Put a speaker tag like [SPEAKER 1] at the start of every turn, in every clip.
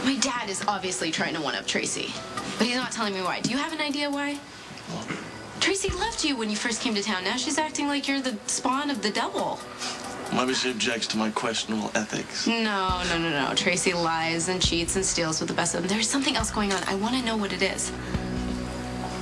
[SPEAKER 1] My dad is obviously trying to one-up Tracy, but he's not telling me why. Do you have an idea why? Tracy loved you when you first came to town. Now she's acting like you're the spawn of the devil.
[SPEAKER 2] Maybe she objects to my questionable ethics.
[SPEAKER 1] No. Tracy lies and cheats and steals with the best of them. There's something else going on. I want to know what it is.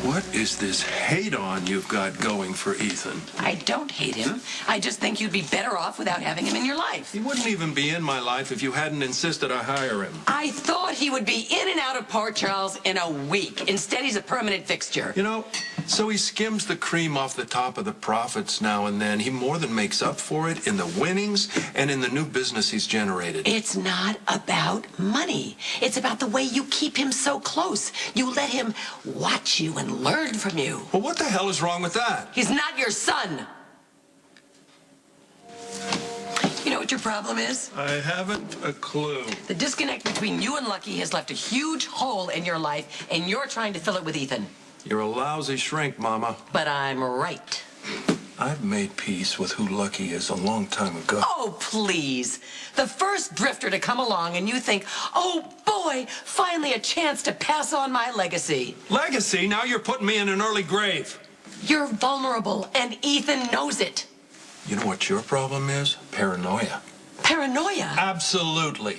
[SPEAKER 3] What is this hate-on you've got going for Ethan?
[SPEAKER 4] I don't hate him. I just think you'd be better off without having him in your life.
[SPEAKER 3] He wouldn't even be in my life if you hadn't insisted I hire him.
[SPEAKER 4] I thought he would be in and out of Port Charles in a week. Instead, he's a permanent fixture.
[SPEAKER 3] You know, so he skims the cream off the top of the profits now and then. He more than makes up for it in the winnings and in the new business he's generated.
[SPEAKER 4] It's not about money. It's about the way you keep him so close. You let him watch you and learn from you.
[SPEAKER 3] Well, what the hell is wrong with that?
[SPEAKER 4] He's not your son. You know what your problem is?
[SPEAKER 3] I haven't a clue.
[SPEAKER 4] The disconnect between you and Lucky has left a huge hole in your life, and you're trying to fill it with Ethan.
[SPEAKER 3] You're a lousy shrink, Mama.
[SPEAKER 4] But I'm right.
[SPEAKER 3] I've made peace with who Lucky is a long time ago.
[SPEAKER 4] Oh, please. The first drifter to come along and you think, oh, boy, finally a chance to pass on my legacy.
[SPEAKER 3] Legacy? Now you're putting me in an early grave.
[SPEAKER 4] You're vulnerable, and Ethan knows it.
[SPEAKER 3] You know what your problem is? Paranoia.
[SPEAKER 4] Paranoia?
[SPEAKER 3] Absolutely.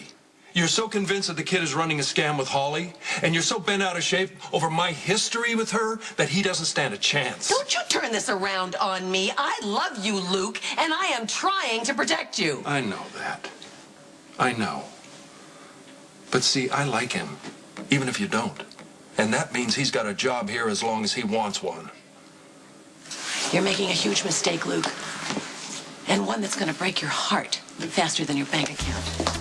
[SPEAKER 3] You're so convinced that the kid is running a scam with Holly, and you're so bent out of shape over my history with her that he doesn't stand a chance.
[SPEAKER 4] Don't you turn this around on me. I love you, Luke, and I am trying to protect you.
[SPEAKER 3] I know that. I know. But see, I like him, even if you don't. And that means he's got a job here as long as he wants one.
[SPEAKER 4] You're making a huge mistake, Luke. And one that's going to break your heart faster than your bank account.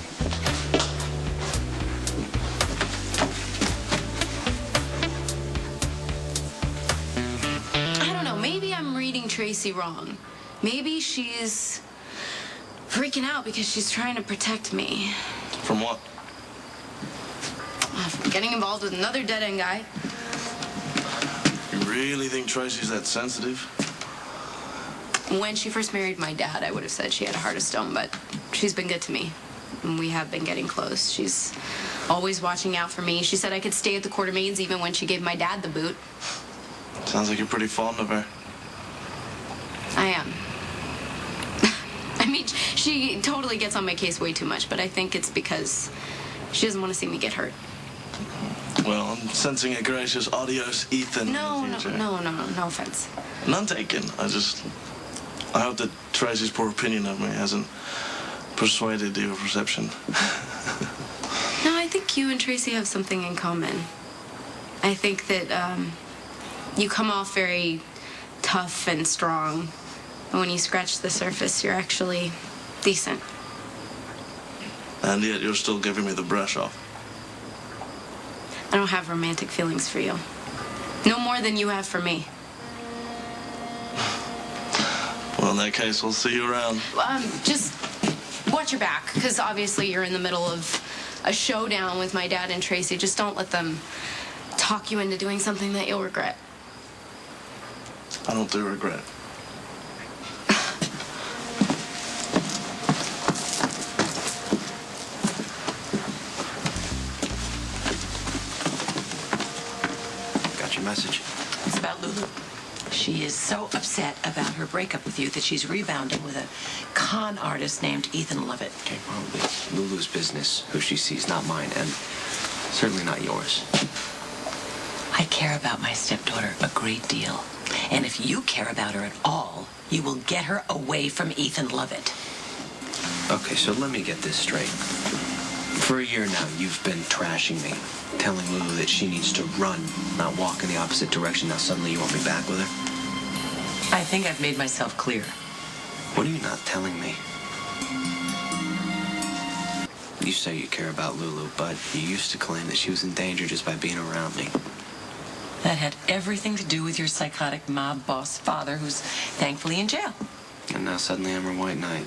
[SPEAKER 1] Tracy wrong. Maybe she's freaking out because she's trying to protect me.
[SPEAKER 2] From what?
[SPEAKER 1] From getting involved with another dead-end guy.
[SPEAKER 2] You really think Tracy's that sensitive?
[SPEAKER 1] When she first married my dad, I would have said she had a heart of stone, but she's been good to me. And we have been getting close. She's always watching out for me. She said I could stay at the Quartermaines even when she gave my dad the boot.
[SPEAKER 2] Sounds like you're pretty fond of her.
[SPEAKER 1] I am. I mean, she totally gets on my case way too much, but I think it's because she doesn't want to see me get hurt.
[SPEAKER 2] Well, I'm sensing a gracious adios, Ethan.
[SPEAKER 1] No offense.
[SPEAKER 2] None taken. I hope that Tracy's poor opinion of me hasn't persuaded your perception.
[SPEAKER 1] No, I think you and Tracy have something in common. I think that you come off very tough and strong. And when you scratch the surface, you're actually decent.
[SPEAKER 2] And yet you're still giving me the brush off.
[SPEAKER 1] I don't have romantic feelings for you. No more than you have for me.
[SPEAKER 2] Well, in that case, we'll see you around.
[SPEAKER 1] Just watch your back, because obviously you're in the middle of a showdown with my dad and Tracy. Just don't let them talk you into doing something that you'll regret.
[SPEAKER 2] I don't do regret.
[SPEAKER 5] Got your message.
[SPEAKER 4] It's about Lulu. She is so upset about her breakup with you that she's rebounding with a con artist named Ethan Lovett.
[SPEAKER 5] Okay, probably Lulu's business, who she sees, not mine, and certainly not yours.
[SPEAKER 4] I care about my stepdaughter a great deal. And if you care about her at all, you will get her away from Ethan Lovett.
[SPEAKER 5] Okay, so let me get this straight. For a year now, you've been trashing me, telling Lulu that she needs to run, not walk in the opposite direction. Now suddenly you want me back with her?
[SPEAKER 4] I think I've made myself clear.
[SPEAKER 5] What are you not telling me? You say you care about Lulu, but you used to claim that she was in danger just by being around me.
[SPEAKER 4] That had everything to do with your psychotic mob boss father, who's thankfully in jail.
[SPEAKER 5] And now suddenly I'm her white knight.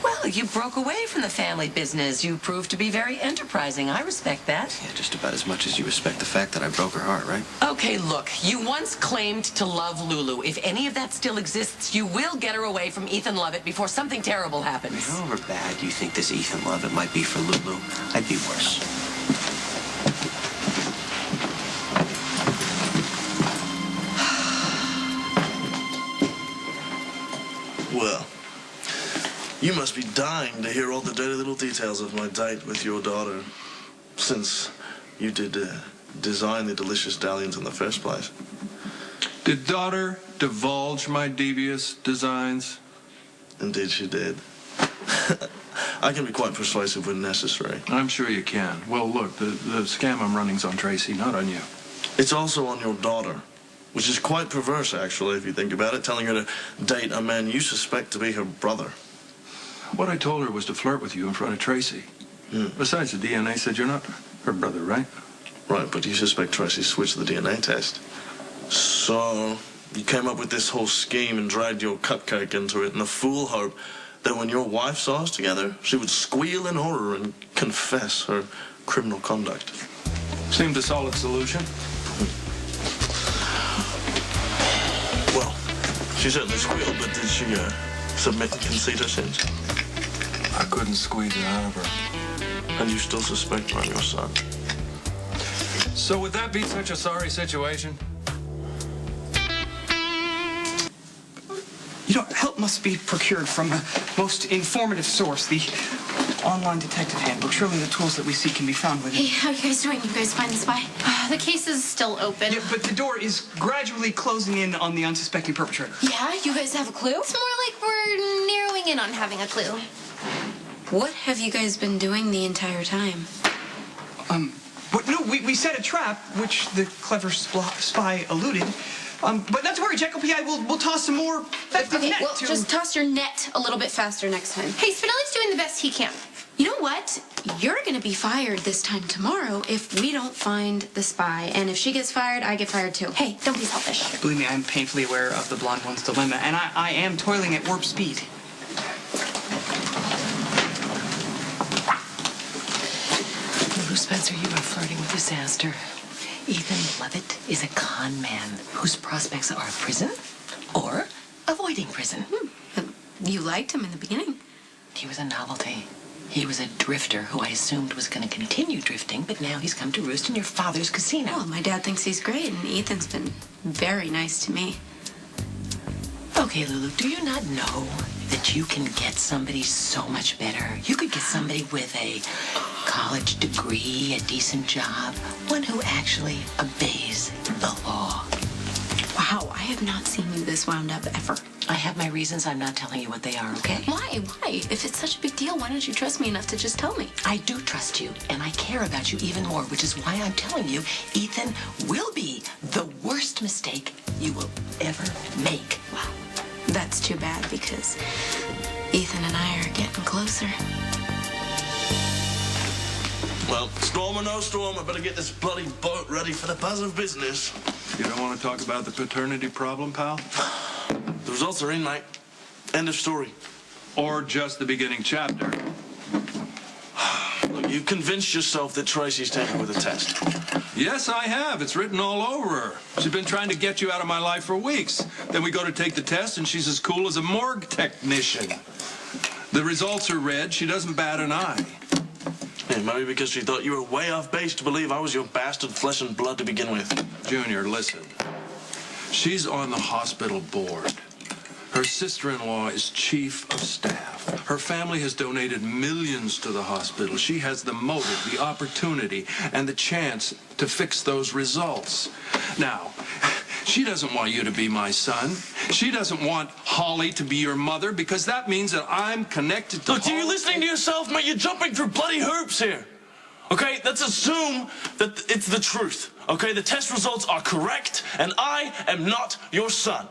[SPEAKER 4] Well, you broke away from the family business. You proved to be very enterprising. I respect that.
[SPEAKER 5] Yeah, just about as much as you respect the fact that I broke her heart, right?
[SPEAKER 4] Okay, look, you once claimed to love Lulu. If any of that still exists, you will get her away from Ethan Lovett before something terrible happens.
[SPEAKER 5] However bad you think this Ethan Lovett might be for Lulu, I'd be worse.
[SPEAKER 2] You must be dying to hear all the dirty little details of my date with your daughter, since you did design the delicious dalliance in the first place.
[SPEAKER 3] Did daughter divulge my devious designs?
[SPEAKER 2] Indeed she did. I can be quite persuasive when necessary.
[SPEAKER 3] I'm sure you can. Well, look, the scam I'm running's on Tracy, not on you.
[SPEAKER 2] It's also on your daughter, which is quite perverse, actually, if you think about it, telling her to date a man you suspect to be her brother.
[SPEAKER 3] What I told her was to flirt with you in front of Tracy. Besides, the DNA said you're not her brother, right?
[SPEAKER 2] Right, but you suspect Tracy switched the DNA test. So, you came up with this whole scheme and dragged your cupcake into it in the fool hope that when your wife saw us together, she would squeal in horror and confess her criminal conduct.
[SPEAKER 3] Seemed a solid solution.
[SPEAKER 2] Well, she certainly squealed, but did she submit and concede her sins?
[SPEAKER 3] I couldn't squeeze it out of her.
[SPEAKER 2] And you still suspect I'm your son?
[SPEAKER 3] So would that be such a sorry situation?
[SPEAKER 6] You know, help must be procured from a most informative source, the online detective handbook. Surely the tools that we seek can be found within.
[SPEAKER 1] Hey, how are you guys doing? You guys find the spy?
[SPEAKER 7] The case is still open.
[SPEAKER 6] Yeah, but the door is gradually closing in on the unsuspecting perpetrator.
[SPEAKER 1] Yeah, you guys have a clue?
[SPEAKER 7] It's more like we're narrowing in on having a clue.
[SPEAKER 1] What have you guys been doing the entire time?
[SPEAKER 6] But no, we set a trap, which the clever spy eluded. But not to worry, Jack OPI, we'll toss some more
[SPEAKER 1] Okay,
[SPEAKER 6] net
[SPEAKER 1] well,
[SPEAKER 6] to...
[SPEAKER 1] just toss your net a little bit faster next time.
[SPEAKER 7] Hey, Spinelli's doing the best he can.
[SPEAKER 1] You know what? You're gonna be fired this time tomorrow if we don't find the spy. And if she gets fired, I get fired too.
[SPEAKER 7] Hey, don't be selfish.
[SPEAKER 6] Believe me, I'm painfully aware of the blonde one's dilemma, and I am toiling at warp speed.
[SPEAKER 4] Lulu Spencer, you are flirting with disaster. Ethan Lovett is a con man whose prospects are prison or avoiding prison.
[SPEAKER 1] You liked him in the beginning.
[SPEAKER 4] He was a novelty. He was a drifter who I assumed was going to continue drifting, but now he's come to roost in your father's casino.
[SPEAKER 1] Well, my dad thinks he's great, and Ethan's been very nice to me.
[SPEAKER 4] Okay, Lulu, do you not know that you can get somebody so much better? You could get somebody with a college degree, a decent job, one who actually obeys the law.
[SPEAKER 1] Wow, I have not seen you this wound up ever.
[SPEAKER 4] I have my reasons. I'm not telling you what they are, okay?
[SPEAKER 1] Why? Why? If it's such a big deal, why don't you trust me enough to just tell me?
[SPEAKER 4] I do trust you, and I care about you even more, which is why I'm telling you Ethan will be the worst mistake you will ever make.
[SPEAKER 1] Wow, that's too bad because Ethan and I are getting closer.
[SPEAKER 2] Well, storm or no storm, I better get this bloody boat ready for the buzz of business.
[SPEAKER 3] You don't want to talk about the paternity problem, pal?
[SPEAKER 2] The results are in, mate. End of story.
[SPEAKER 3] Or just the beginning chapter?
[SPEAKER 2] Look, you've convinced yourself that Tracy's taken with a test.
[SPEAKER 3] Yes, I have. It's written all over her. She's been trying to get you out of my life for weeks. Then we go to take the test, and she's as cool as a morgue technician. The results are read. She doesn't bat an eye.
[SPEAKER 2] Yeah, maybe because she thought you were way off base to believe I was your bastard flesh and blood to begin with.
[SPEAKER 3] Junior, listen. She's on the hospital board. Her sister-in-law is chief of staff. Her family has donated millions to the hospital. She has the motive, the opportunity, and the chance to fix those results. Now, she doesn't want you to be my son. She doesn't want Holly to be your mother because that means that I'm connected to
[SPEAKER 2] Look, are you listening to yourself, mate? You're jumping through bloody hoops here. Okay, let's assume that it's the truth. Okay, the test results are correct, and I am not your son.